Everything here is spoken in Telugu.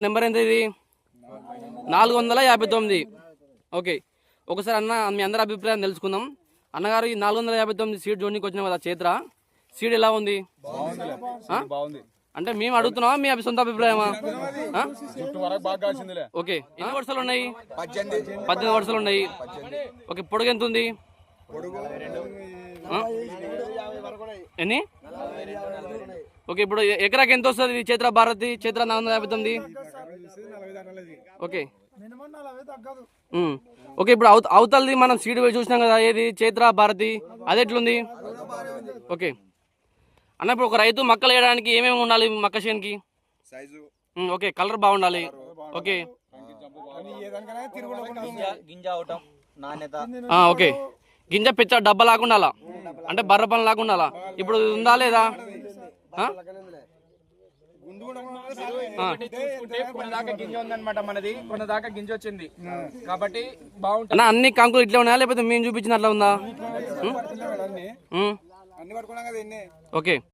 నెంబర్ ఎంత ఇది 459. ఓకే, ఒకసారి అన్న మీ అందరి అభిప్రాయం తెలుసుకుందాం. అన్నగారు ఈ 459 సీడ్ జోన్కి వచ్చినాం కదా, చైత్ర సీడ్ ఎలా ఉంది? అంటే మేము అడుగుతున్నావా మీ సొంత అభిప్రాయమా? ఓకే, ఎన్ని వరుసలు ఉన్నాయి? 18 వరుసలు ఉన్నాయి. ఓకే, పొడుగు ఎంత ఉంది? ఎన్ని? ఓకే, ఇప్పుడు ఎకరాకి ఎంత వస్తుంది చైత్ర భారతి? చైత్ర 459. ఓకే ఓకే, ఇప్పుడు అవతలది మనం సీడ్ వేసి చూసినాం కదా, ఏది చైత్ర భారతి, అది ఎట్లుంది? ఓకే అన్న, ఇప్పుడు ఒక రైతు మక్కలు వేయడానికి ఏమేమి ఉండాలి మక్క చేనుకి? ఓకే, కలర్ బాగుండాలి. ఓకే ఓకే, గింజ పెచ్చ డబ్బా లాకుండా, అంటే బర్ర పని లాకుండా ఇప్పుడు ఉందా లేదా? గింజ ఉందన్నమాట, మనది కొన్న దాకా గింజ వచ్చింది కాబట్టి బాగుంటుంది. అన్ని కంకులు ఇట్లా ఉన్నాయా లేకపోతే మేము చూపించిన అట్లా ఉందా? ఓకే.